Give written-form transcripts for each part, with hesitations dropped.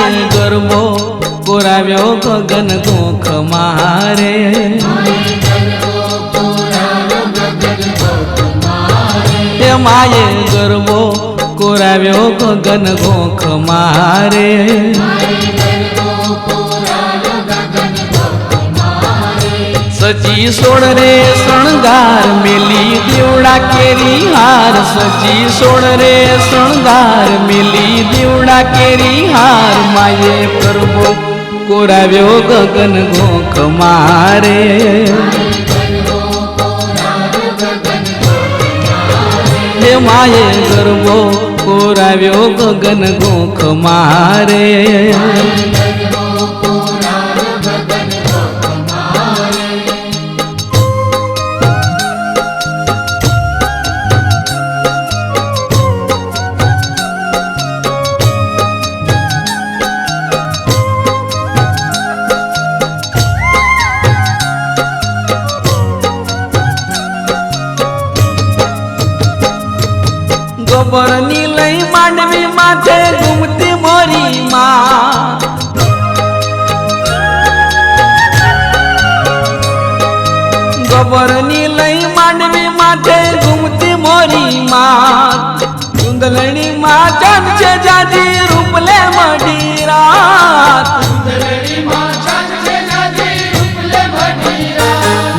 ગરબો કોરાવ્યો ગગન ગોખ મારે એ માએ ગરબો કોરાવ્યો ગગન ગોખ મારે સજી સોળ રે શણગાર મેલી દીવડા કેરી હાર સજી સોળ રે શણગાર મેલી દીવડા કેરી હાર માએ ગરબો કોરાવ્યો ગગન ગોખ મારે હે માએ ગરબો કોરાવ્યો ગગન ગોખ મારે ગોબરની લઈ માંડવી માથે ઘૂમતી મોરી માં ગોબરની લઈ માંડવી માથે ઘૂમતી મોરી માં ચુંદલણી માં ચાંદ છે જાજી રૂપલે મઢી રાત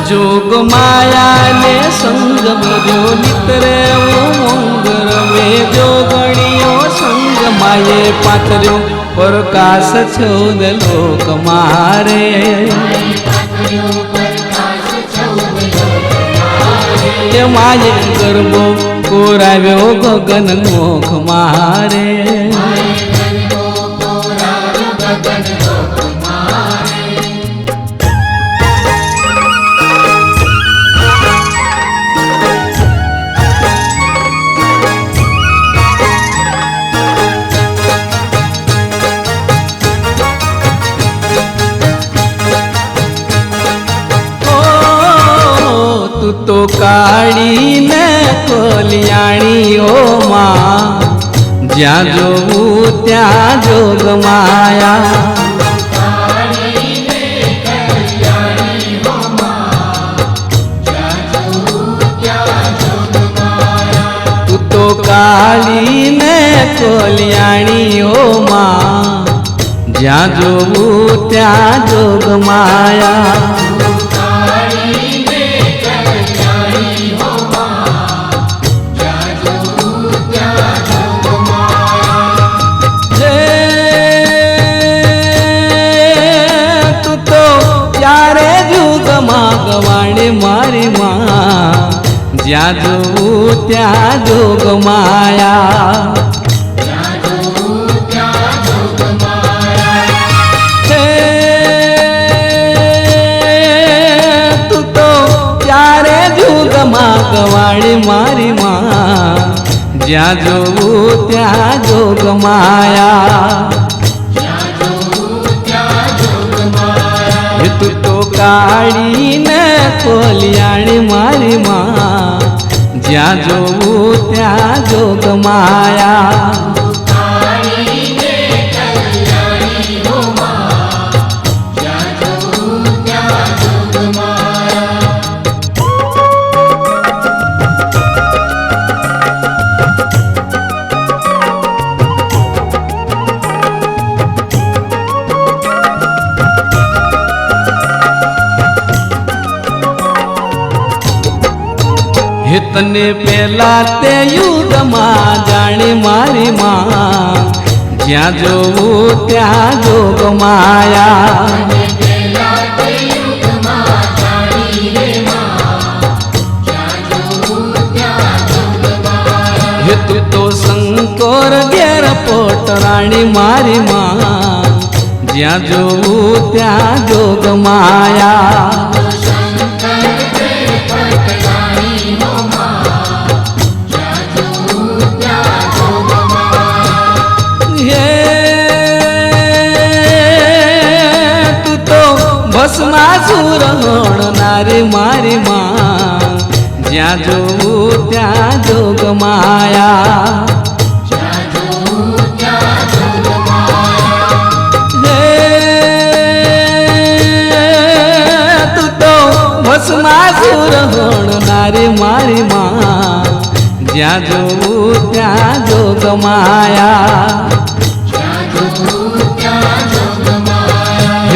જોગ માયા ને સંગ ભર્યો નિતરે જોગણીઓ સંગ માએ પાથર્યો પ્રકાશ છોદ લોક મારે માએ ગરબો કોરાવ્યો ગગન ગોખ મારે તો કાળી ને કોલિયાણી ઓ માં જ્યાં જોવું ત્યાં જોગ માયા તું તો કાળી ને કોલિયાણી ઓ માં જ્યાં જોવું ત્યાં જોગ માયા ગવાણી મારી માં જ્યાં જોવું ત્યાં જોગ માયા તું તો ત્યારે જુગમાં ગવાણી મારી માં જ્યાં જોવું ત્યાં જોગ માયા તું તો કાળી ને કોલિયાણી મારી માં જ્યાં જોવું ત્યાં જોગ માયા તને પેલા તે યુગમાં જાણી મારી માં જ્યાં જોવું ત્યાં જોગ માયા તું તો શંકોર ઘેર પોટરાણી મારી માં જ્યાં જોવું ત્યાં જોગ માયા ભસ્માસુર હણનારી મારી માં જ્યાં જોવું ત્યાં જોગ માયા જ્યાં જોવું ત્યાં જોગ માયા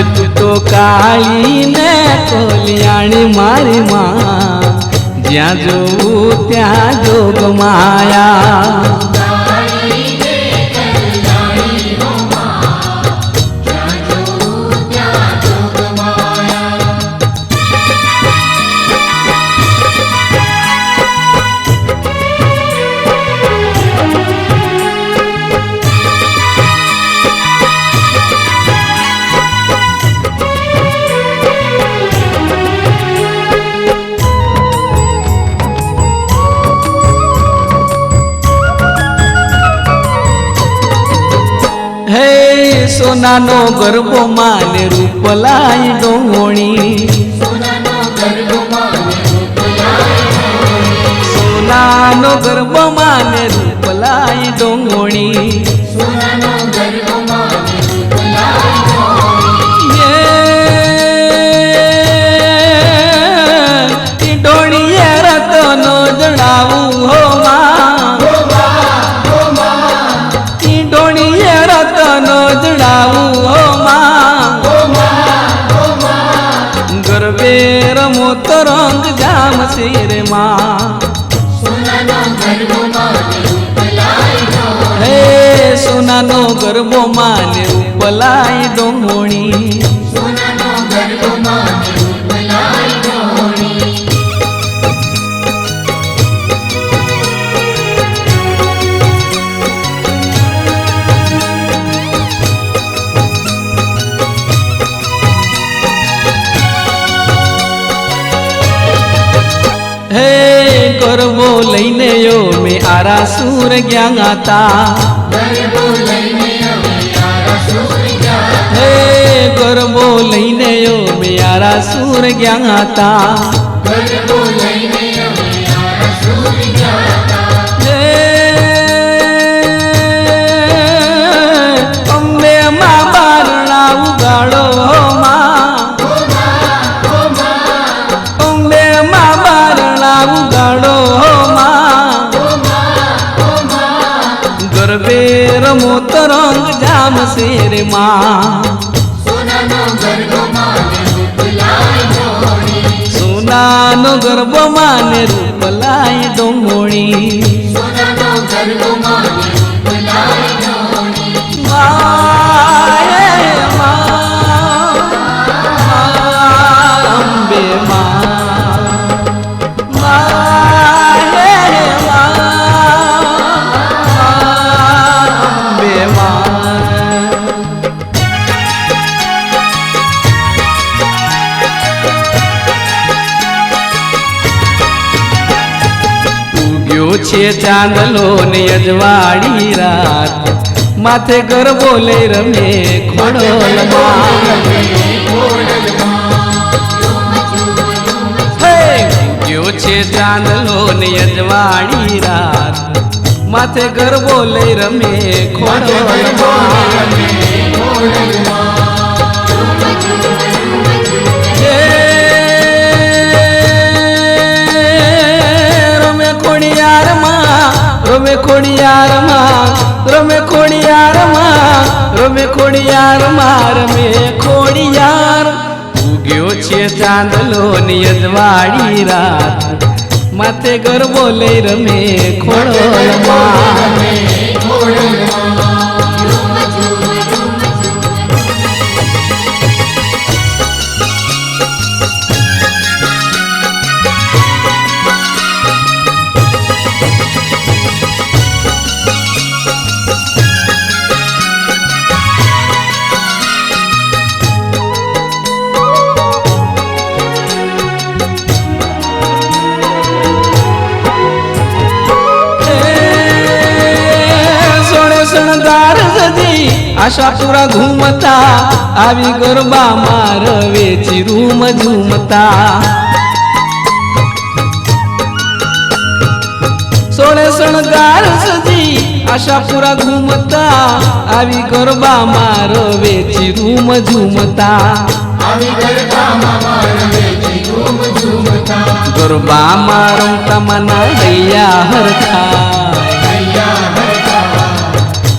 તું તો કાળી ને કોલિયાણી મારી માં જ્યાં જોવું ત્યાં જોગ માયા સોનાનો ગરબો માને રૂપલાઈ ડોણી સોનાનો ગરબો માને રૂપલાઈ ડોણી ડોણીએ રતનો જણાવું હો ગરબે રમો તો રંગ જામ શેરે માં હે સોનાનો ગરબો માને ઉપલાઈ ડોંગોણી ગરબો લઈને યો મેં આરાસુર ગયા હતા હે ગરબો લઈને યો મેં આરાસુર ગયા હતા અંબે માં બારણા ઉગાડો ગરબે રમો તો રંગ જામ શેરે માં સોનાનો ગરબો માને રૂપલાઈ ડોંગોણી અંબે છે ચાંદલો ને અજવાળી રાત માથે ગરબો લઈ રમે ખોડલમાં ગયો છે ચાંદલો ને અજવાળી રાત માથે ગરબો લઈ રમે ખોડલમાં રમે ખોડિયારમાં રમે ખોડિયારમાં રમે ખોડિયારમાં રમે ખોડિયાર ઉગ્યો છે ચાંદલો ની અજવાળી રાત માથે ગરબો લઈ રમે ખોડલમાં આશાપુરા ઘૂમતા આવી ગરબા માં રવે ચીરૂમ ઝૂમતા સોળે શણગાર સજી આશાપુરા ઘૂમતા આવી ગરબા માં રવે ચીરૂમ ઝૂમતા આવી ગરબા માં રવે ગરબામાં રમતા મના હૈયા હરખા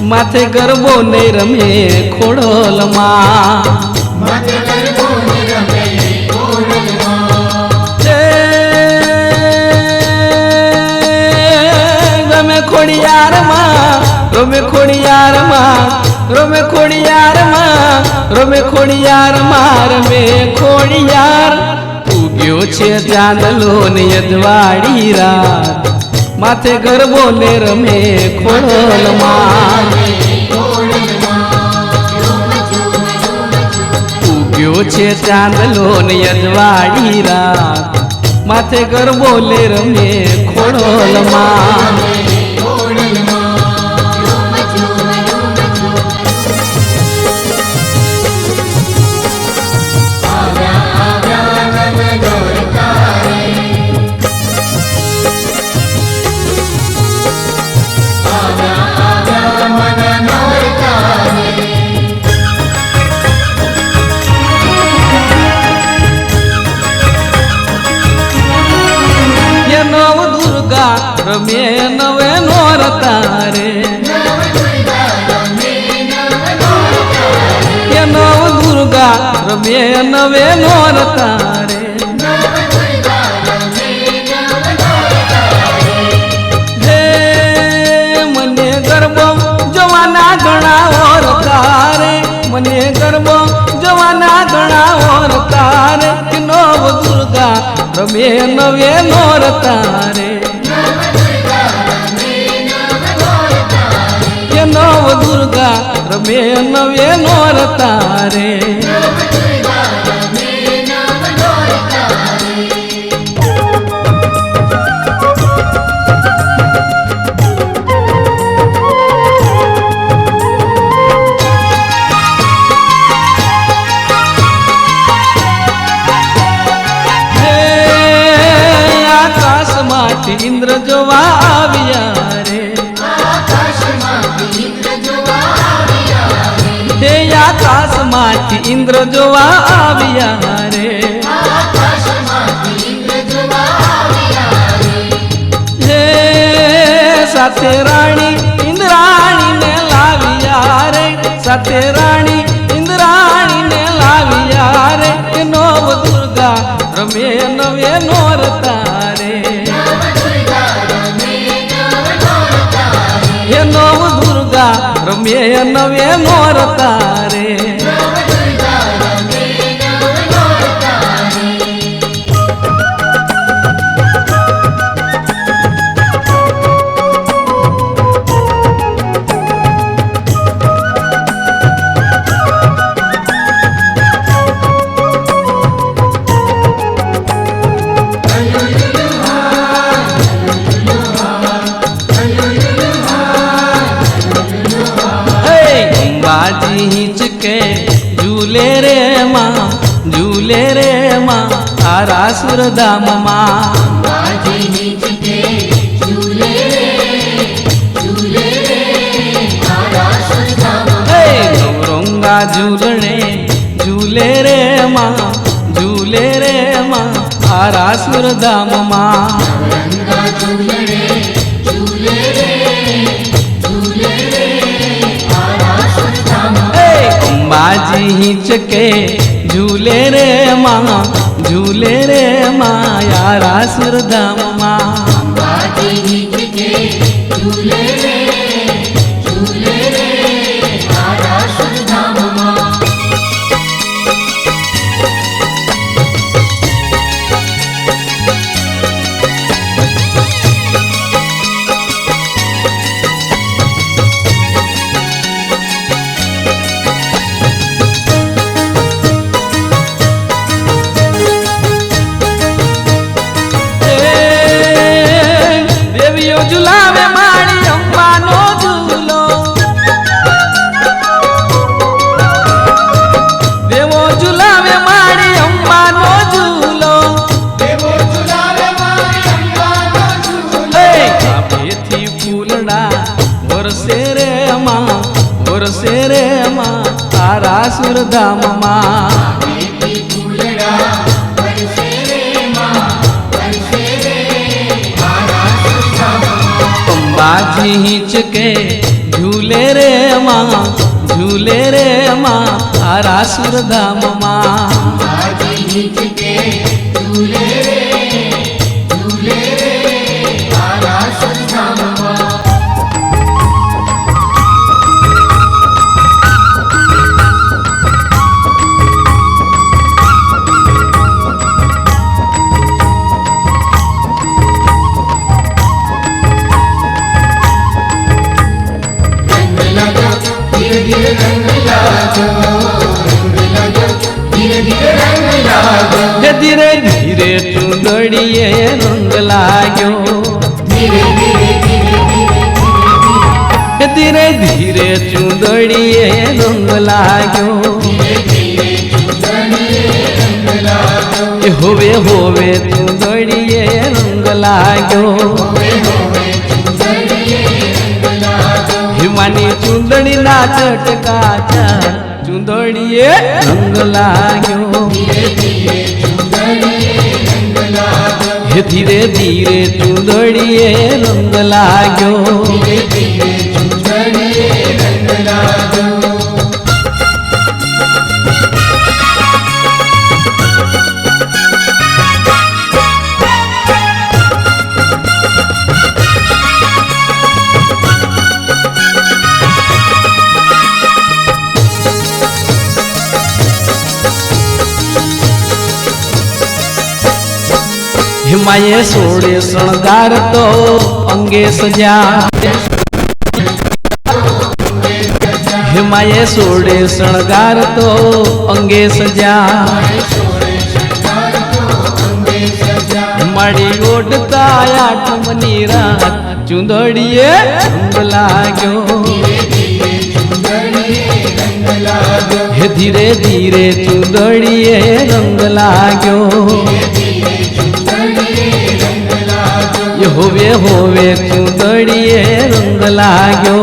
માથે ગરબો ને રમે ખોડલમાં રમે ખોડિયારમાં રમે ખોડિયારમાં રમે ખોડિયારમાં રમે ખોડિયારમાં રમે ખોડિયાર ઉગ્યો છે ચાંદલો ને અજવાળી રાત માથે ગરબો ને રમે ખોડલમાં ઉગ્યો છે ચાંદલો ને અજવાળી રાત માથે ગરબો ને રમે ખોડલમાં રમે નવે નોરતા રે એ નવ દુર્ગા રમે નવે નોરતા રે હે મને ગરબો જવાના ઘણા ઓરતા રે મને ગરબો જવાના ઘણા ઓરતા રે નવ દુર્ગા રમે નવે નોરતા રે નવ દુર્ગા રમે નવે નોરતા રે આકાશમાંથી ઇન્દ્ર જોવા આવ્યા રે હે આકાશમાંથી ઇન્દ્ર જોવા આવ્યા રે હે સાથે રાણી ઇન્દ્રાણી ને લાવ્યા રે સાથે રાણી ઇન્દ્રાણી ને લાવ્યા રે નવ દુર્ગા રમે નવે નોરતા રે હે નવ દુર્ગા રમે નવે નોરતા રે बाजी हिचके झूले रे माँ आरासुर धाम माँ बाजी हिचके झूले रे आरासुर धाम गौरंगा झूलने झूले रे माँ आरासुर धाम माँ गौरंगा झूलने झूले रे बाजी हिचके झूले रे माँ आरासुर धाम माँ बाजी हिचके झूले रे आरासुर धाम माँ झुलावे माड़ी अम्मा नो झूलो देवो झुलावे माड़ी अम्मा नो झूलो देवो झुलावे माड़ी अम्मा नो झूलो काफी फूलड़ा वरसे रे माँ आरासुर धाम माँ फूलड़ा वरसे बाजी हिचके झूले रे माँ आरा सुरधाम माँ बाजी हिचके झूले रे आरा सुरधाम माँ। धीरे धीरे रंग लागो, धीरे धीरे रंग लागो, धीरे धीरे चुंदड़िए रंग लाग्यो धीरे धीरे धीरे धीरे चुंदड़िए रंग लाग्यो होवे होवे चुंदड़िए रंग लाग्यो हिमानी चुंदड़ी ना चटकाचा चुंदड़िए रंग लाग्यो धीरे धीरे चुंदड़िए रंग लाग्यो हिमाये सोड़े शृंगार तो अंगे सजा हिमाये सोड़े शृंगार तो अंगे सजा मड़ी ओढ़ता आठमनी रात चुंदड़िए रंग लाग्यो धीरे धीरे चुंदड़िए रंग लाग्यो होवे होवे चुंदड़िए रंग लाग्यो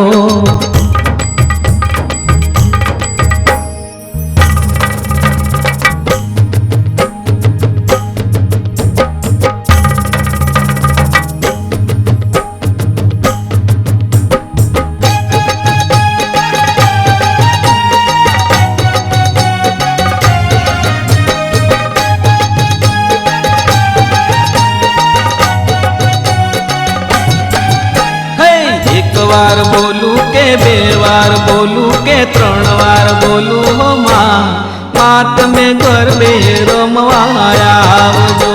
वार बोलू के बे वार बोलू के त्रण वार बोलू हो माँ मात में गरबे रमवाया आवजो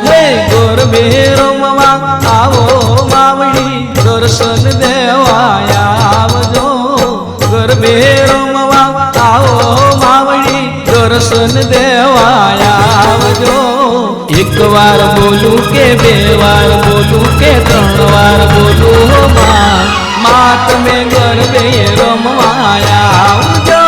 हे गरबे रमवा आवो मावड़ी दर्शन देवाया आवजो गरबे रमवा आओ मावड़ी दर्शन देवाया आवजो एक बार बोलू के बे बार बोलू के त्रण बार बोलू हो माँ मात में गरबे रमवाया आवजो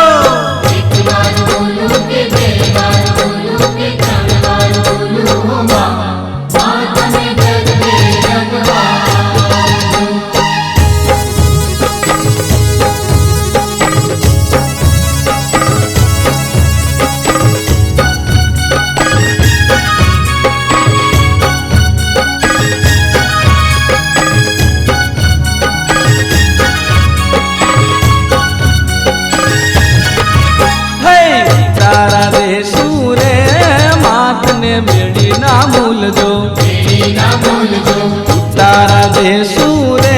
तारा दे सूरे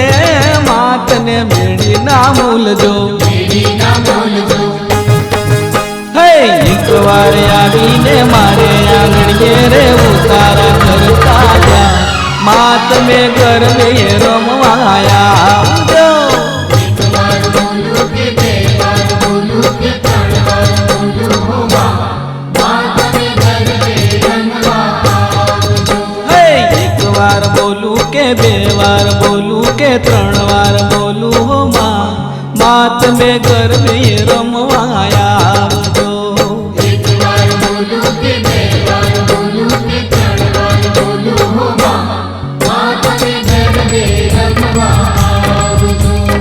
मात ने मेरी ना मूल जो है एक बार आवी ने मारे आंगणिये रे उतारा करता जा मात में घर में रमवाया जो बे वार बोलू के त्रण वार बोलू हो माँ मात में घर में रमवाया जो एक बार बोलू के बे बार बोलू के त्रण बार बोलू हो माँ मात में घर में रमवाया जो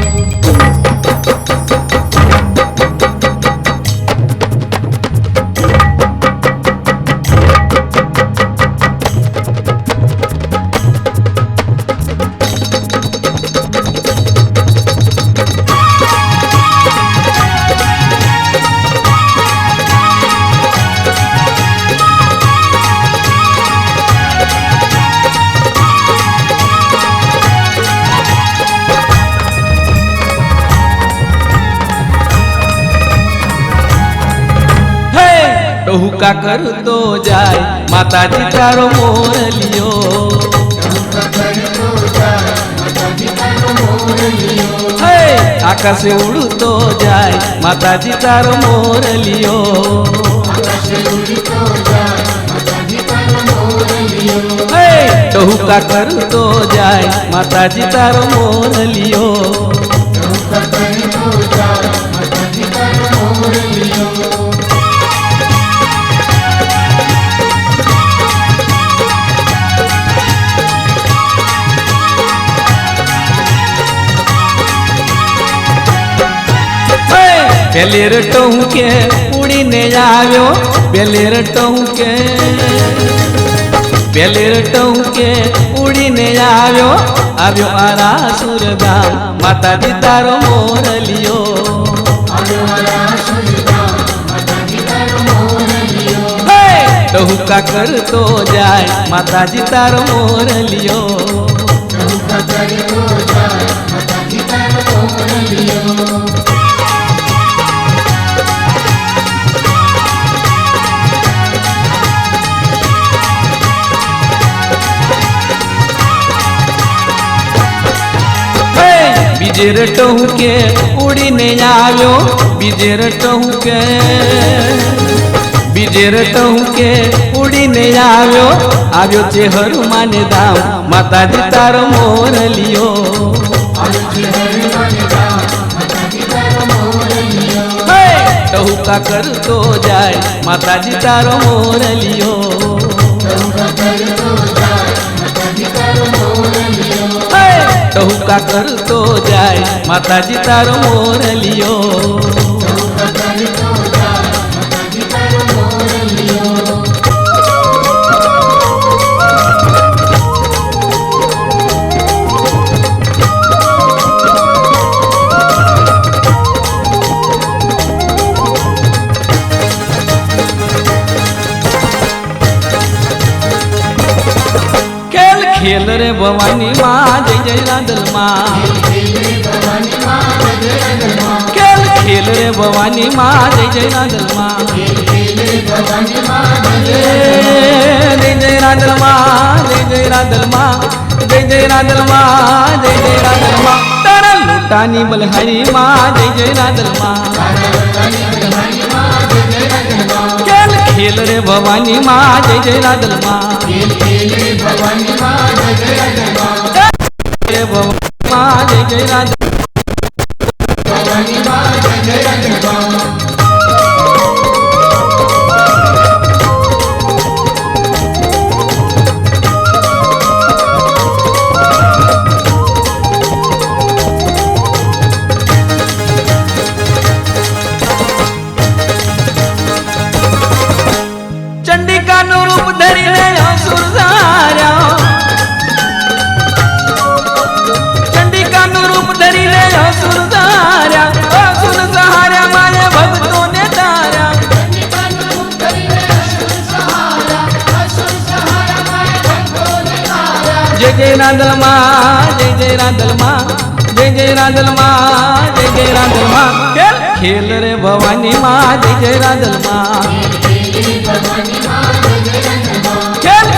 ટહુકા કરતો જાય માતાજી તારો મોરલિયો હે આકાશે ઉડતો જાય માતાજી તારો મોરલિયો હે ટહુકા કરતો જાય માતાજી તારો મોરલિયો પેલે રટો હું કે ઉડીને આવ્યો પેલે રટો હું કે પેલે રટો હું કે ઉડીને આવ્યો આરાસુર ગામ માતાજી તારો મોરલિયો ટહુકા કરતો જાય માતાજી તારો મોરલિયો બીજે રટો હું કે ઉડીને આવ્યો બીજે રટો હું કે બીજે રટો હું કે ઉડીને આવ્યો છે હનુમાન ધામ માતાજી તારો મોરલિયો ટહુકા કરતો જાય માતાજી તારો મોરલિયો ટહુકા કરતો જાય માતાજી તારો મોરલિયો ખેલ રે ભવાની માં જય જય રાંદલ માં ખેલ ખેલ રે ભવાની માં જય જય રાંદલ માં જય જય રાંદલ માં જય જય રાંદલ માં જય જય રાંદલ માં જય જય રાંદલ માં તારા લોટાની બલહારી માં જય જય રાંદલ માં ખેલ રે ભવાની માં જય જય રાંદલ માં રે ભવાની માં જય જય રાંદલ ચંડિકાનું રૂપ ધરીને અસુર ધાર્યા ચંડિકાનું રૂપ ધરીને અસુર સહાર્યા માએ ભક્તોને તાર્યા જય જય રાંદલ માં જય જય રાંદલ માં જય જય રાંદલ માં જય જય રાંદલ માં ખેલ રે ભવાની માં જય જય રાંદલ માં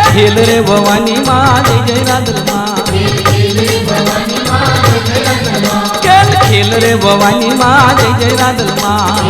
ખેલ રે ભવાની માં જય જય રાંદલ માં ખેલ રે ભવાની માં જય જય રાંદલ માં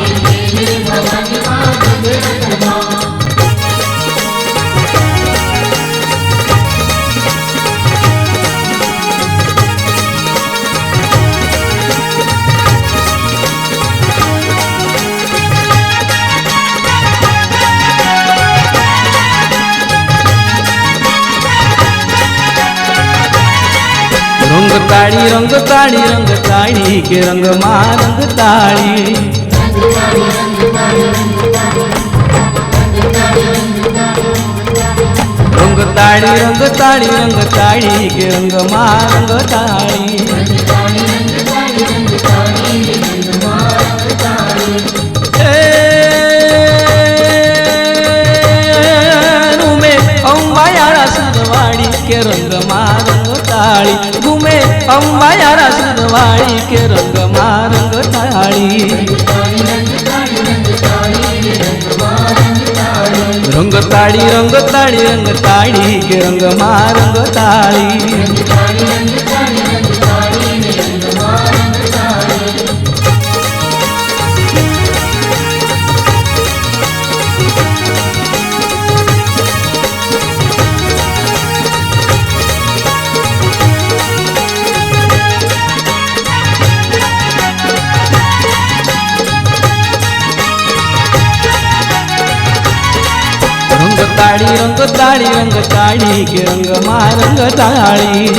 રંગ તાળી કે રંગમાં રંગ તાળી રંગ તાળી કે રંગમાં રંગ તાળી રૂમે અંબાયારા સુરવાડી કે રંગમાં રંગ તાળી ઘૂમે અંબાયારા સુરવાડી કે રંગમાં રંગ તાળી રંગતાળી રંગતાળી રંગતાળી કે રંગમાં રંગતાળી રંગતાળી રંગતાળી રંગતાળી ને રંગમાં રંગતાળી રંગતાળી રંગતાળી રંગતાળી કે રંગમાં રંગતાળી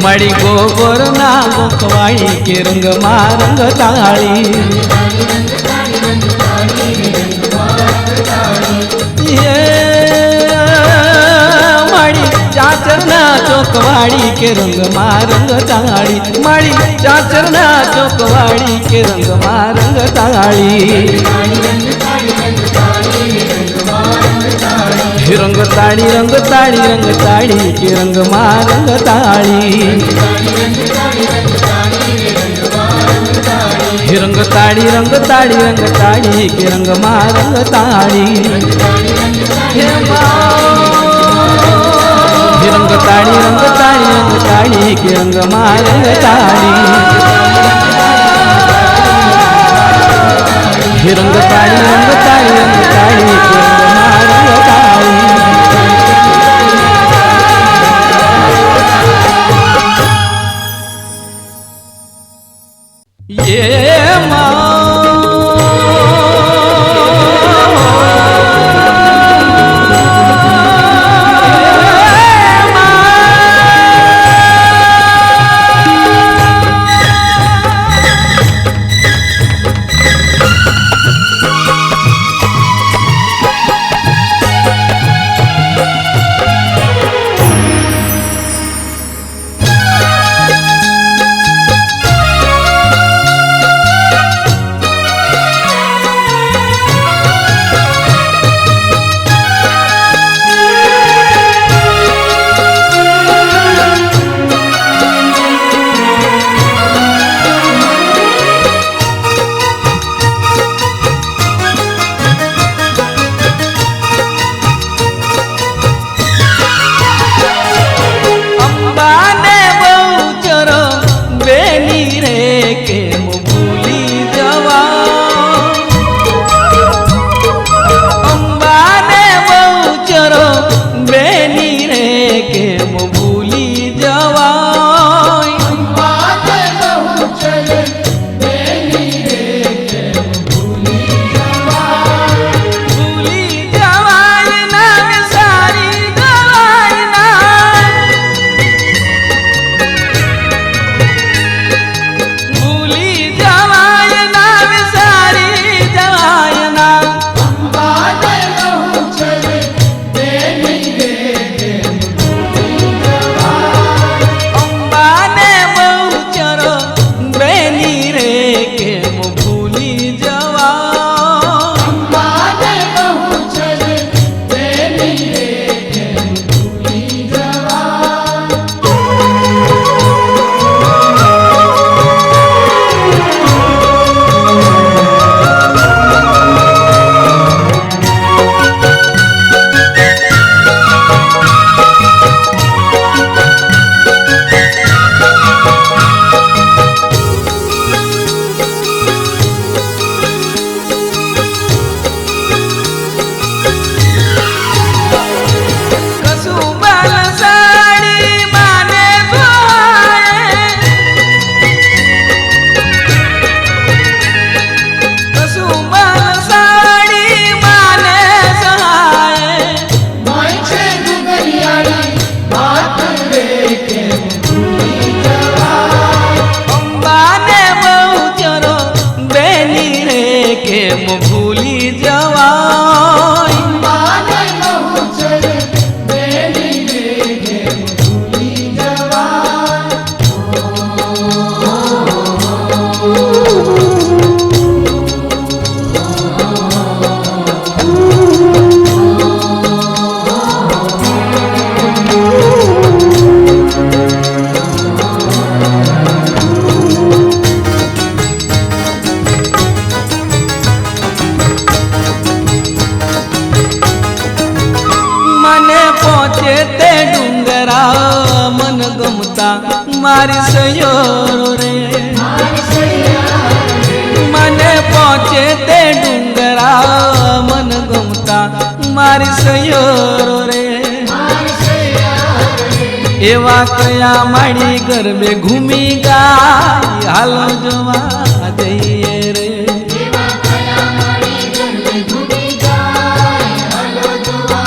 મળી ગોબર ના ગોખવાળી કે રંગમાં રંગતાળી મળી ચાચર ના ચોકવાળી કે રંગમાં રંગતાળી મળી ચાચર ના ચોકવાળી કે રંગમાં રંગતાળી રંગતાળી રંગતાળી રંગતાળી કે રંગમાં રંગતાળી રંગતાળી રંગતાળી રંગતાળી કે રંગમાં રંગતાળી રંગતાળી રંગતાળી રંગતાળી કે રંગમાં રંગતાળી રંગતાળી રંગતાળી રંગતાળી કે રંગમાં રંગતાળી મારી સયોરો રે મારી સૈયા રે મને પહોંચે તે ડુંગરા મન ગમતા મારી સયોરો રે મારી સૈયા રે એવા કયા માડી ગરબે ઘૂમી ગાય હાલો જોવા જઈએ રે એવા કયા મારી ગરબે ઘૂમી જાય હાલો જોવા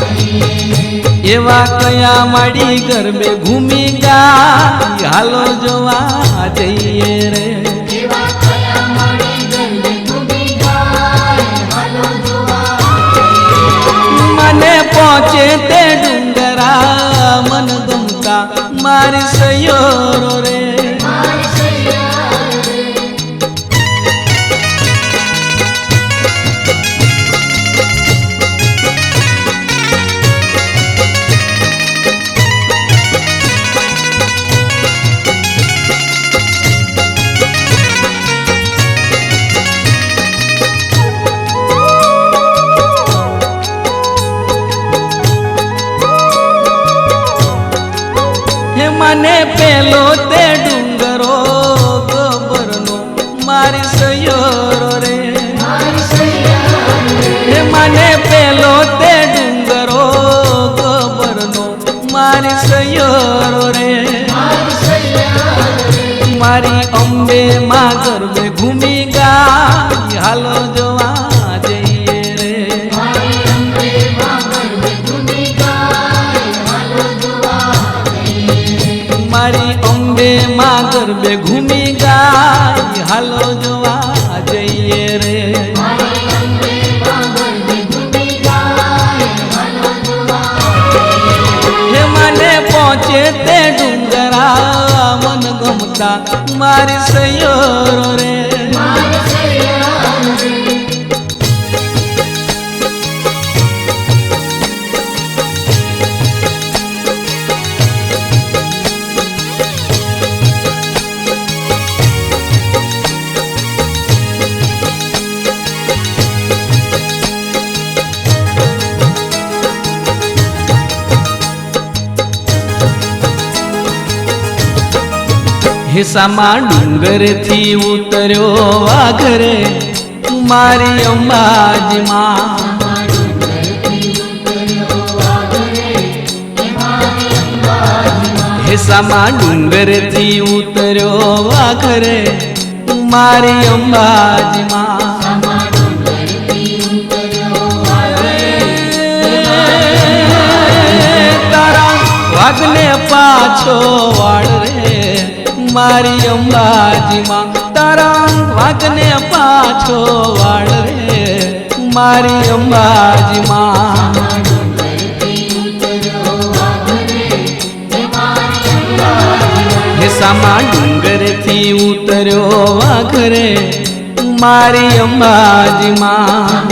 જઈએ એવા કયા માડી ગરબે ઘૂમી ગાય હાલો જોવા જઈએ રે એવા કયા મારી ગરબે ઘૂમી જાય હાલો જોવા મને પહોંચે તે ડુંગરા મન ગમતા મારી સયોરો રે મારી સૈયા રે હે મને પેલો તે ડુંગરો ગબરનો મારી સયોરો રે મારી સૈયા રે હે મને પેલો તે ડુંગરો ગબરનો મારી સયોરો રે મારી સૈયા રે મારી અંબે માં ગરબે ઘૂમી ગાય હાલો જોવા જઈએ રે મારી અંબે માં ગરબે ઘૂમી જાય હાલો જોવા જઈએ મારી અંબે માં ગરબે ઘૂમી ગાય હાલો જોવા જઈએ રે મારી અંબે માં ગરબે ઘૂમી જાય હાલો જોવા હે મને પહોંચે તે ડુંગરા મન ગમતા મારી સયોરો રે મારી સૈયા રે હિસામાં ડુંગરથી ઉતર્યો વાઘરે મારી અંબાજીમાં હિસામાં ડુંગરથી ઉતર્યો વાઘરે મારી અંબાજીમાં તારા વાઘને પાછો વાળ રે મારી અંબાજીમાં તારા વાઘને પાછો વાળ રે મારી અંબાજીમાં હિસામાં ડુંગરથી ઉતર્યો વાઘરે મારી અંબાજીમાં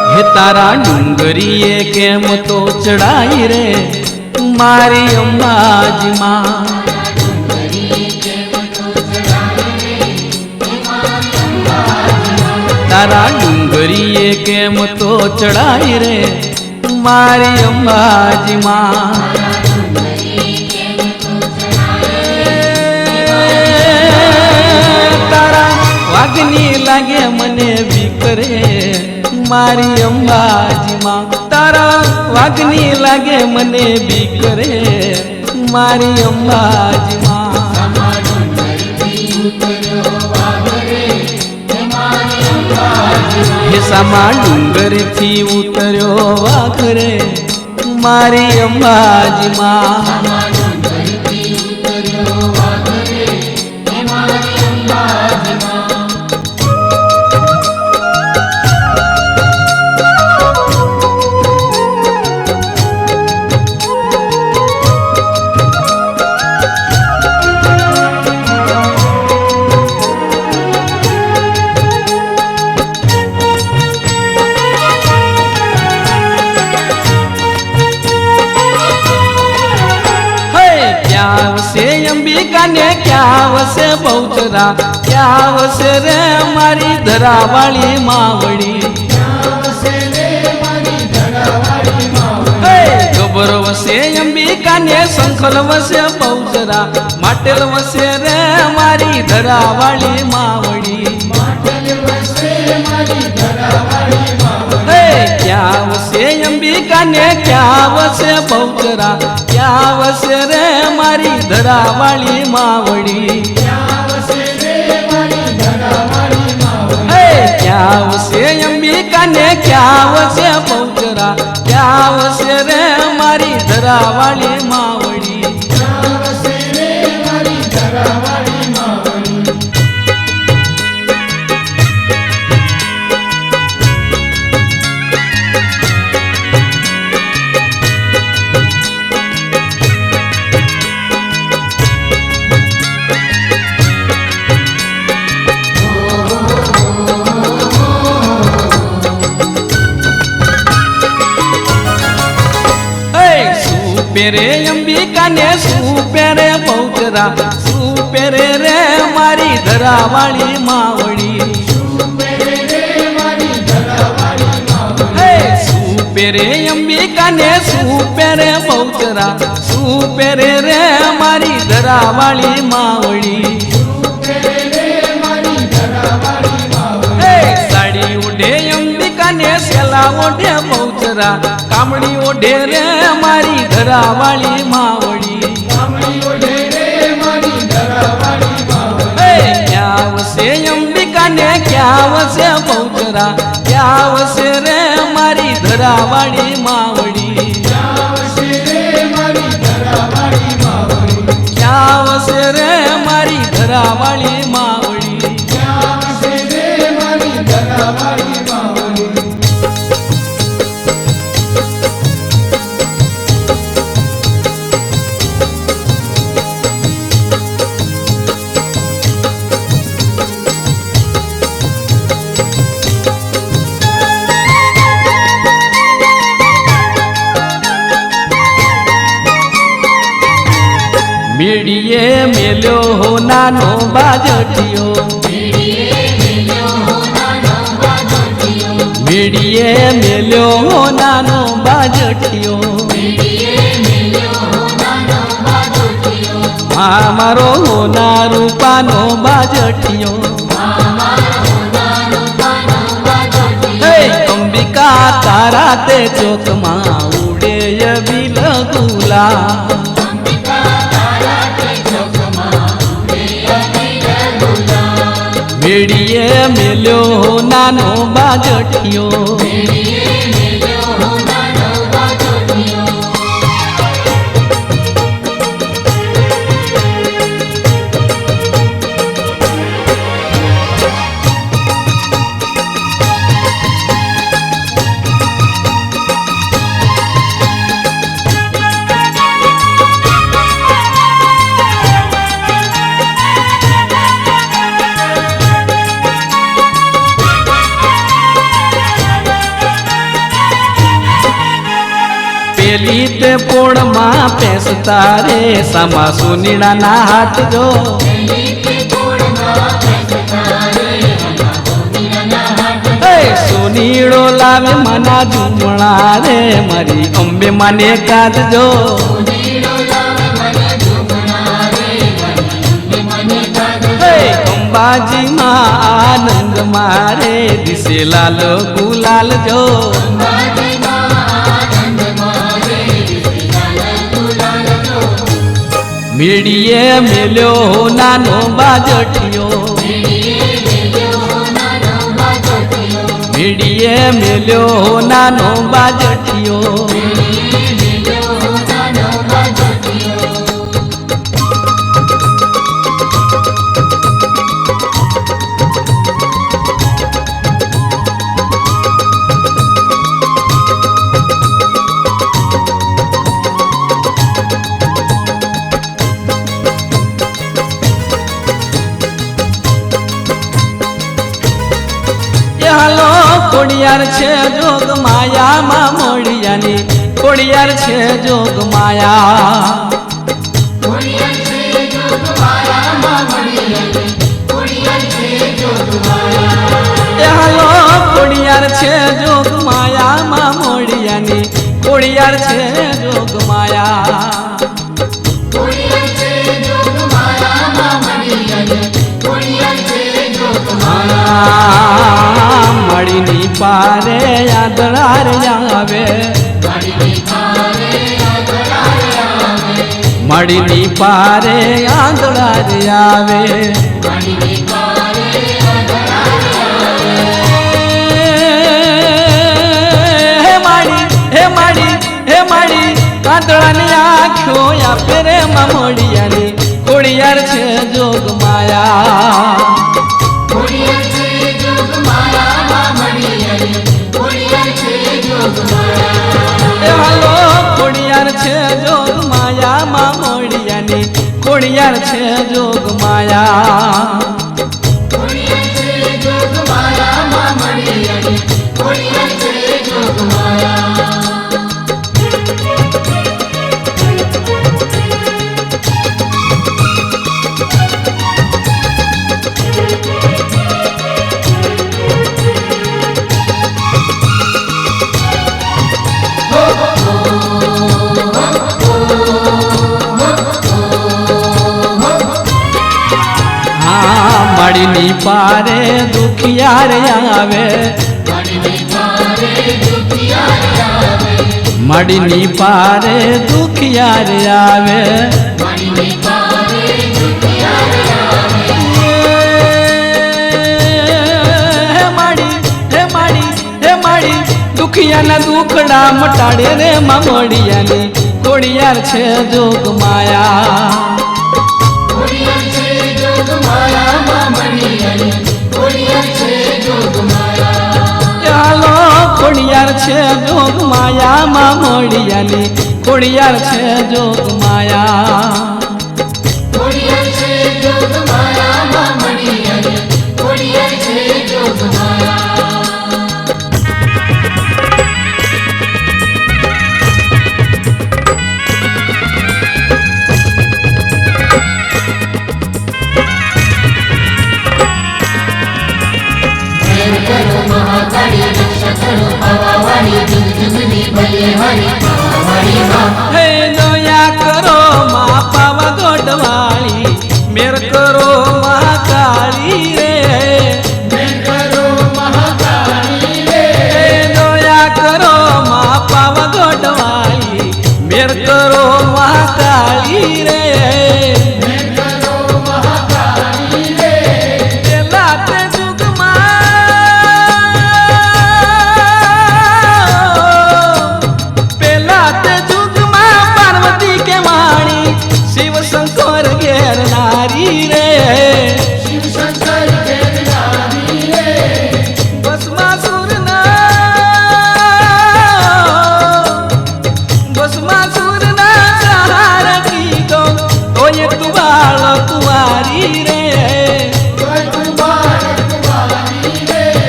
હે તારા ડુંગરીએ કેમ તો ચડાઈ રે મારી અંબાજીમાં તારા ડુંગરીએ કેમ તો ચડાઈ રે મારી અંબાજીમાં તારા વાઘની લાગે મને બીક રે મારી અંબાજીમાં તારા વાઘની લાગે મને બીક રે મારી અંબાજીમાં હિસામાં ડુંગરથી ઉતર્યો વાઘરે મારી અંબાજીમાં ક્યાં વસે અંબિકા ને ક્યાં વસે બહુચરા, ક્યાં વસે રે મારી ધરાવાળી માવડી. ગબર વસે અંબિકા ને શંખલ વસે બહુચરા, માટેલ વસે રે મારી ધરાવાળી માવડી. ક્યાં વસે અંબિકા ને ક્યાં વસે બહુચરા, ક્યાં વસે રે મારી ધરાવાળી માવડી. ક્યાં વસે અંબિકા ને ક્યાં વસે બહુચરા, ક્યાં વસે રે મારી ધરાવાળી માવડી. પેરે અંબિકા ને સુપેરે બહુચરા, સુપેરે રે મારી ધરાવાળી માવડી. સુપેરે અંબિકા ને સુપેરે બહુચરા, સુપેરે રે મારી ધરાવાળી માવડી. સાડી ઓઢે અંબિકા ને સેલા ઓઢે બહુચરા, કામડી ઓઢે રે મારી ધરાવાળી માવડી. ક્યાં વસે અંબિકા ને ક્યાં વસે બહુચરા, ક્યાં વસે રે મારી ધરાવાળી માવડી. ક્યાં વસે રે મારી ધરાવાળી માવડી. મેડીએ મેલ્યો હો નાનો બાજટીયો, મેડીએ મેલ્યો હો નાનો બાજટીયો. મારો હોના રૂપાનો બાજટીયો. અંબિકા તારા તે ચોકમાં ઉડે બિલ ગુલા. મેડીએ મેલ્યો નાનો બાજટીયો. પેલી તે પોળમાં પેસતા રે સમા સુનીડાના હાથ જો. સુનીડો લાવે મના ઝુમણા રે મારી અંબે માને કાઢજો. અંબાજી માં આનંદ મારે દિશે લાલ ગુલાલ જો. મેડીએ મેલ્યો નાનો બાજટીયો. મેડીએ મેલ્યો નાનો બાજટીયો. હાલો ખોડિયાર છે જોગ માયામાં મોડિયાની, ખોડિયાર છે જોગ માયા. જોગમાયામાં મળી અને ખોડિયાર છે જોગમાયા. એ હાલો ખોડિયાર છે જોગ માયામાં મોડિયાની ખોડિયાર છે જોગ માયા. ખોડિયાર છે જોગમાયામાં મળી અને ખોડિયાર છે જોગમાયા. મળીની પારે યાદળા રે આવે મારી પારે આગળ આવે. મળીની પારે યાદળા રે આવે. મારી પારે આગળ આવે. હે માડી કાંદળાની આંખો આપે રે મોડિયાની ખોડિયાર છે જોગ માયા. ખોડિયાર છે જોગમાયામાં મળી અને ખોડિયાર છે જોગમાયા. એ હાલો ખોડિયાર છે જોગ માયામાં મોડિયાની ખોડિયાર છે જોગ માયા. ખોડિયાર છે જોગમાયામાં મળી અને ખોડિયાર છે જોગમાયા. મળીની પારે દુખિયાર આવે મારી પારે દુખિયાર આવે. મળીની પારે દુખિયાર આવે. મારી પારે દુખિયાર આવે. હે માડી દુખિયાના દુખડા મટાડે રે મોડિયાની ખોડિયાર છે જોગ માયા. ખોડિયાર છે જોગમાયામાં મળી અને ખોડિયાર છે જોગમાયા. ચાલો ખોડિયાર છે જોગ માયામાં મોડિયાની ખોડિયાર છે જોગ માયા. ખોડિયાર છે જોગમાયામાં મળી અને ખોડિયાર છે જોગમાયા. પ્રેમ કરો મહાકાળી રક્ષા કરો પાવાવાળી જુગ જુગની ભલે હરી પાવાવાળી માં. હે દયા કરો મા પાવાગઢ વાળી મેર કરો મહાકાળી રે. પ્રેમ કરો મહાકાળી રે. હે દયા કરો મા પાવાગઢ વાળી મેર કરો મહાકાળી રે. પ્રેમ કરો મહાકાળી રે. પેલા તે જુગમાં પાર્વતી કે માણી શિવ શંકર ઘેર નારી રે. શિવ શંકર દેવનારી રે. ભસ્માસુરના સહાર કીધો તોય તું બાળ કુંવારી રે.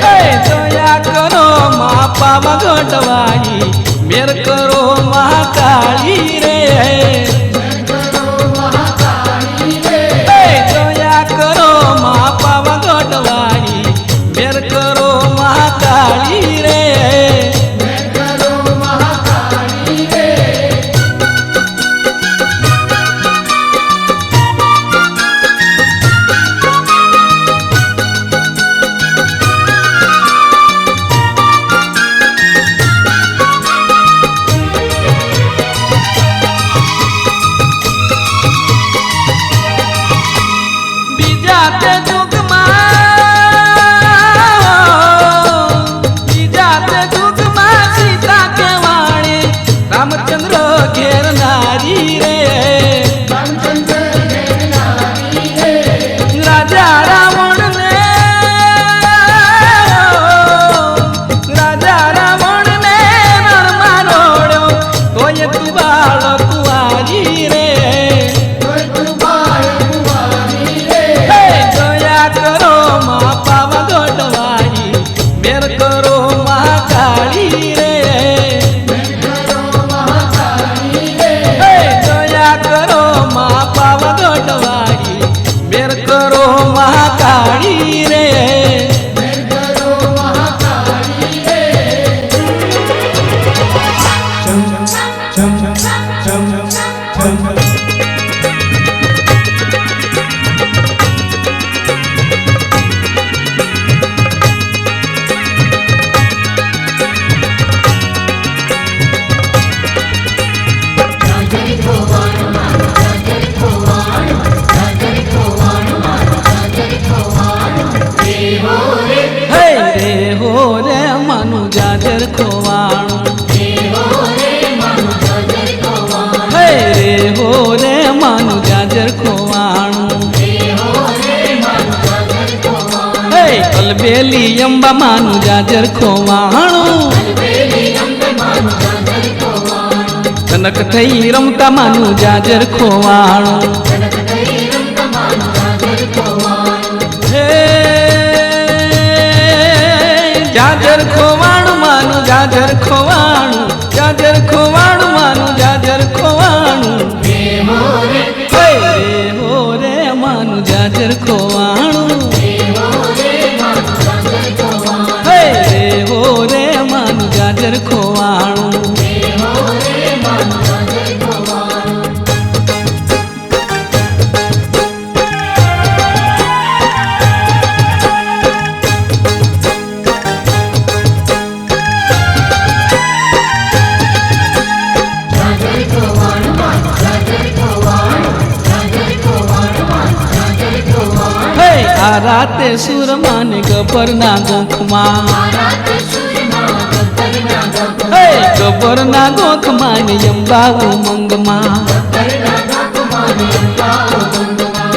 હે દયા કરો મા પાવાગઢ વાળી મેર કરો મહાકાળી રે. હે દયા કરો મા પાવાગઢ વાળી મેર કરો મહાકાળી રે. બીજા તે જુગમાં જાજર ખોવાણું દેવો રે માનું જાજર ખોવાણું હે રે હો રે માનું જાજર ખોવાણું દેવો રે માનું જાજર ખોવાણું હે કલબેલી અંબા માનું જાજર ખોવાણું અલબેલી અંબે માનું જાજર ખોવાણું કનક થઈ રમતા માનું જાજર ખોવાણું જનક થઈ રમતા માનું જાજર ખોવાણું હે જાજર ખોવાણું માનું જાજર ખોવાણું જાજર ખોવાણું માનું જાજર ખોવાણું દેવો રે હે રે હો રે માનું જાજર ખોવાણું દેવો રે માનું જાજર ખોવાણું હે રે હો રે માનું જાજર ખોવાણું દેવો રે માનું જાજર ખોવાણું જાજર ખોવાણું માનું જાજર ખોવાણું જાજર ખોવાણું માનું જાજર ખોવાણું હે આ રાતે સુરમાને ગબરના ગોખમાં મારા કશુરમાં ગબ્બરના ગબ્બર હે ગબરના ગોખમાં ને અંબા ઉમંગમાં ગબ્બરના ગબ્બમાં અંબાઓ ગંગમાં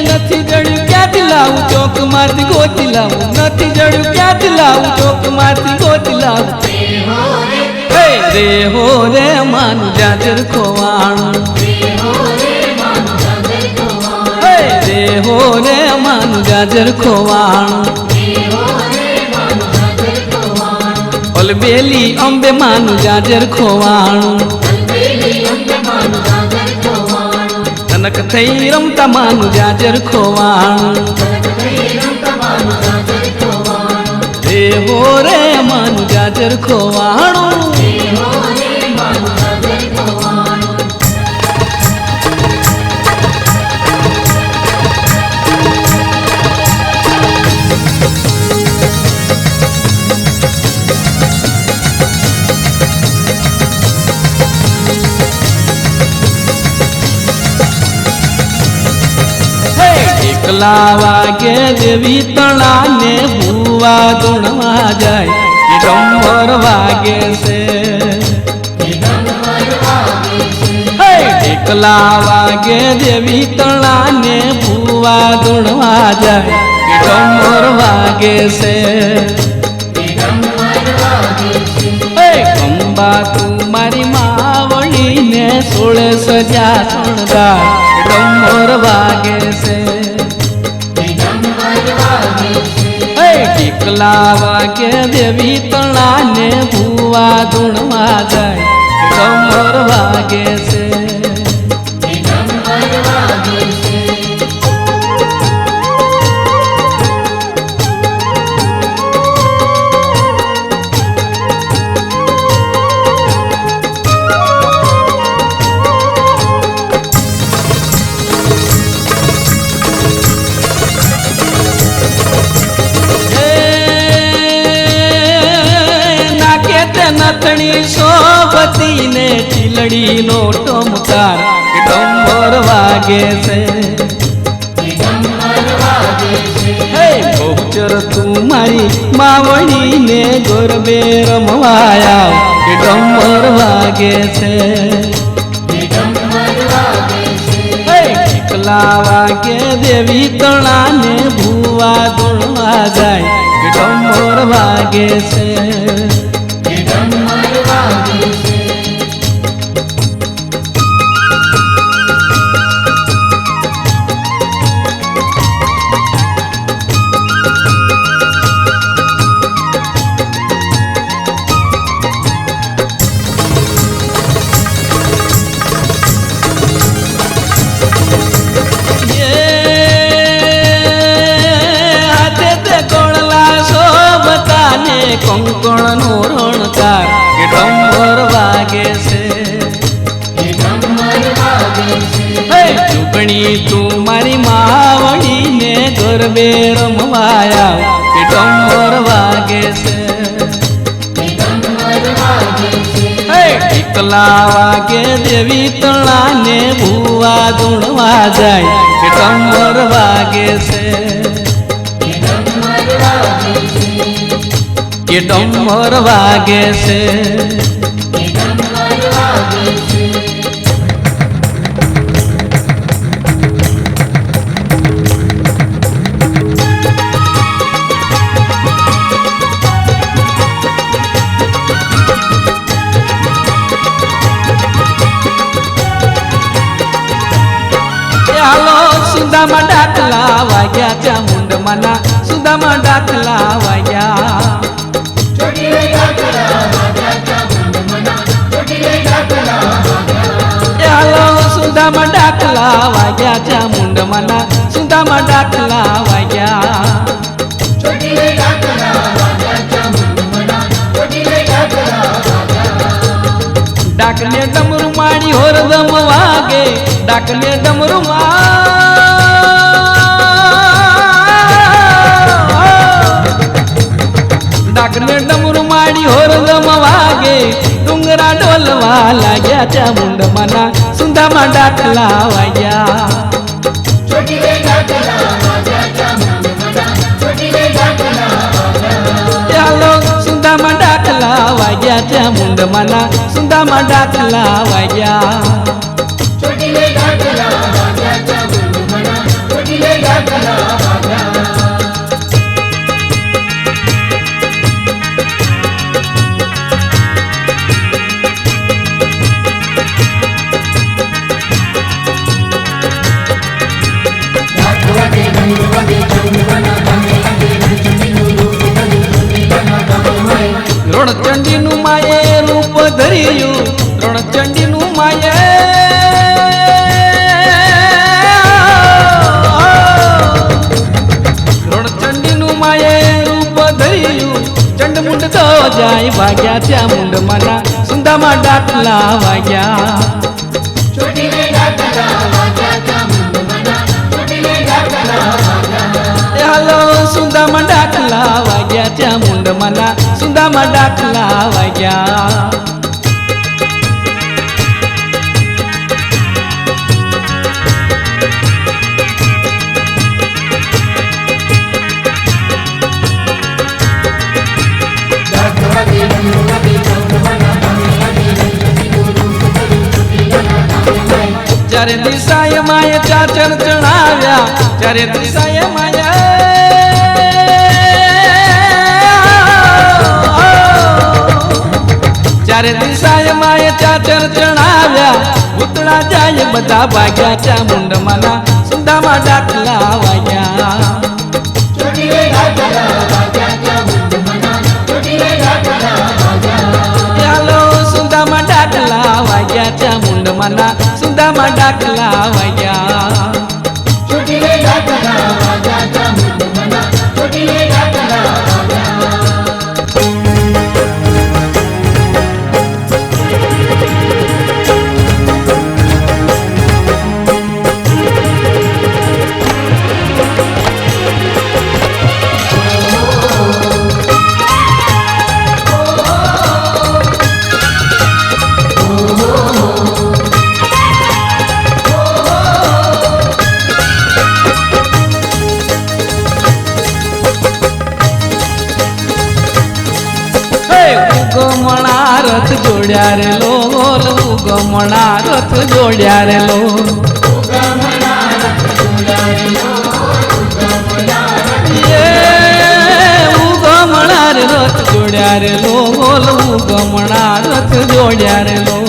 નથી જડ્યું ક્યાંથી લાવું ચોકમાંથી ગોતી લાવું નથી જડ્યું ક્યાંથી લાવું ચોકમાંથી ગોતી લાવું દેવો રે હે રે હો રે માનું જાજર ખોવાણું દેવો રે માનું જાજર ખોવાણું હે રે હો રે માનું જાજર ખોવાણું દેવો રે માનું જાજર ખોવાણું ઓલબેલી અંબે માનું જાજર ખોવાણું અલબેલી અંબે માનું જાજર ખોવાણું કનક થઈ રમતા માનું જાજર ખોવાણું જનક થઈ રમતા માનું જાજર ખોવાણું રે હો રે માનું જાજર ખોવાણું દેવો રે માનું જાજર ખોવાણું હે એકલા વાગે દેવી તણાને ભૂવા ગુણવા જાય એ ડંબર વાગે છે દિગંબર વાગે છે હે એકલા વાગે દેવી તણાને ભૂવા ગુણવા જાય એ ડંબર વાગે છે દિગંબર વાગે છે હે અંબા તું મારી માવણીને સોળે સજા શણગાર એ ડંબર વાગે છે દિગંબર વાગે છે હે ટીકલા વાગે દેવી તણાને ભૂવા ધૂણવા જાય કમર વાગે છે દિગંબર વાગે છે નાકે તે નથણી સોબતીને ચીલડીનો ટમકાર ડંબર વાગે છે દિગંબર વાગે છે હે ગોચર તું મારી માવણીને ગરબે રમવાયા કે ડંબર વાગે છે દિગંબર વાગે છે હે ટીકલા વાગે દેવી તણાને ભૂવા ધૂણવા જાય કે ડંબર વાગે છે દિગંબર વાગે છે હાથે તે કોણલા શોભતાને કંકણનો રણકાર કે ડંબર વાગે છે દિગંબર વાગે છે હે ચૂકણી તું મારી માવણીને ગરબે રમવાયા કે ડંબર વાગે છે દિગંબર વાગે છે હે ટીકલા વાગે દેવી તણાને ભૂવા ધૂણવા જાય કે ડંબર વાગે છે દિગંબર વાગે છે કે ડમર વાગે છે કે ડમર વાગે છે હાલો સુદામાં ડાકલા વાગ્યા ચામુંડમાના સુદામાં ડાકલા વાગ્યા ચોટીલે ડાકલા વાગ્યા ચામુંડમાના ચોટીલે ડાકલા વાગ્યા હાલો સુદામાં ડાકલા વાગ્યા ચામુંડમાના સુદામાં ડાકલા વાગ્યા ચોટીલે ડાકલા વાગ્યા ચામુંડમાના ચોટીલે ડાકલા વાગ્યા ડાકને ડમરું માડી હોરદમ વાગે ડાકને ડમરું ડાકને ડમરું માડી હોરદમ વાગે ડુંગરા ડોલવા લાગ્યા ચામુંડમાના સુંદામાં ડાકલા વાગ્યા ચોટીલે ડાકલા વાગ્યા ચામુંડમાના ચોટીલે ડાકલા વાગ્યા ચાલો સુંદામાં ડાકલા વાગ્યા ચામુંડમાના સુંદામાં ડાકલા વાગ્યા ચોટીલે ડાકલા વાગ્યા ચામુંડમાના ચોટીલે ડાકલા વાગ્યા રણચંડીનું માયે રૂપ ધર્યું રણચંડીનું રણચંડીનું માયે રૂપ ધર્યું ચંડમુંડ તો જાય ભાગ્યા ચામુંડમાના સુંદામાં ડાકલા વાગ્યા ચોટીલે ડાકલા વાગ્યા ચામુંડમાના ચોટીલે ડાકલા વાગ્યા હાલો સુંદામાં ડાકલા વાગ્યા ચામુંડમાના સુંદામાં ડાકલા વાગ્યા ચારે દિશાએ માએ ચાચર ચણાવ્યા ચારે દિશાએ ચારે દિશાએ માએ ચાચર ચણાવ્યા ભૂતળા જાય બધા ભાગ્યા ચામુંડમાના સુંદામાં ડાકલા વાગ્યા ચોટીલે ડાકલા વાગ્યા ચામુંડમાના ચોટીલે ડાકલા વાગ્યા ચાલો સુંદામાં ડાકલા વાગ્યા ચામુંડમાના સુંદામાં ડાકલા વાગ્યા ચોટીલે ડાકલા વાગ્યા ચામુંડમાના ચોટીલે ડાકલા વાગ્યા ઉગમણા રથ જોડ્યા રે લોલ ઉગમણા રથ જોડ્યા રે લોલ ઉગમણા રે રથ જોડ્યા રે લોલ ઉગમણા રથ જોડ્યા રે લોલ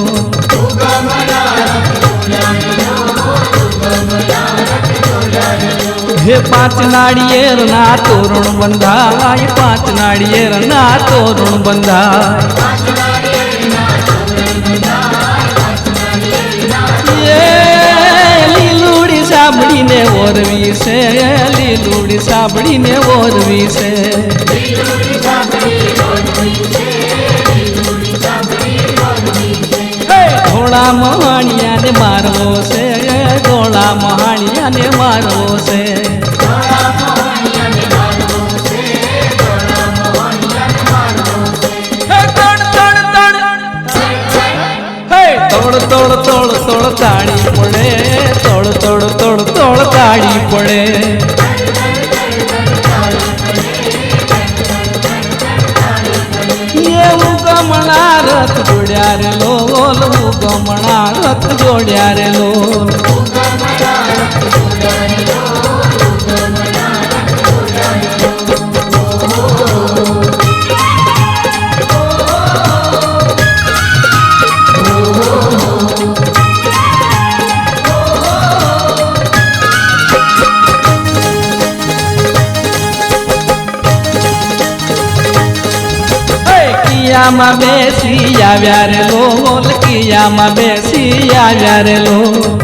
હે પાંચ નાળિયેર ના તોરણ બંધાય પાંચ નાળિયેર ના તોરણ બંધાય લીલુડી સાંભળીને ઓરવી છે લીલુડી સાંભળીને ઓરવી છે ધોળા મહાણિયાને મારવો છે ધોળા મહાણિયાને મારવો છે તોડ તોડ તોડ તોડ તાળી પડે તોડ તોડ તોડ તોડ તાળી પડે ઉગમણા રથ જોડ્યા રે લોલ ઉગમણા રથ જોડ્યા રે લોલ કિયામાં બેસી આવ્યા રે લોલ કિયામાં બેસી આવ્યા રે લોલ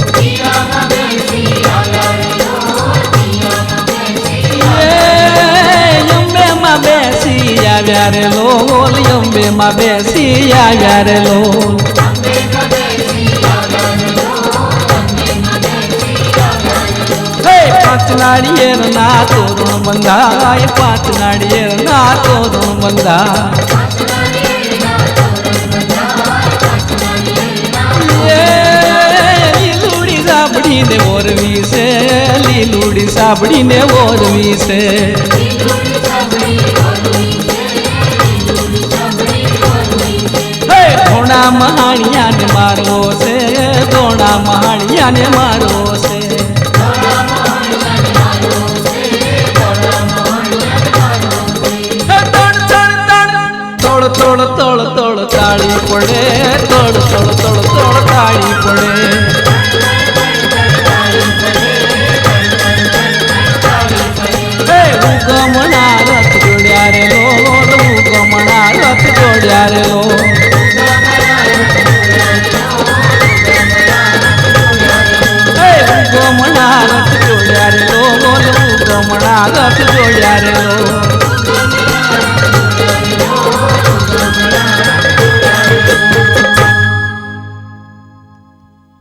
યંબેમાં બેસી આવ્યા રે લોલ યંબેમાં બેસી આવ્યા રે લોલ પાંચ નાળિયેર ના તોરણ બંધાય પાંચ નાળિયેર ના તોરણ બંધાય લીલુડી સાંભળીને ઓરવી છે લીલુડી સાંભળીને ઓરવી છે ધોણા મહાણિયાને મારવો છે ધોણા મહાણિયાને મારવો છે તોડ તોડ તોડ તાળી પડે તોડ તોડ તોડ તોડ તાળી પડે ઉગમણા રથ જોડ્યા રે લોલ ઉગમણા રથ જોડ્યા રે લોલ ઉગમણા રથ જોડ્યા રે લોલ ઉગમણા રથ જોડ્યા રે લોલ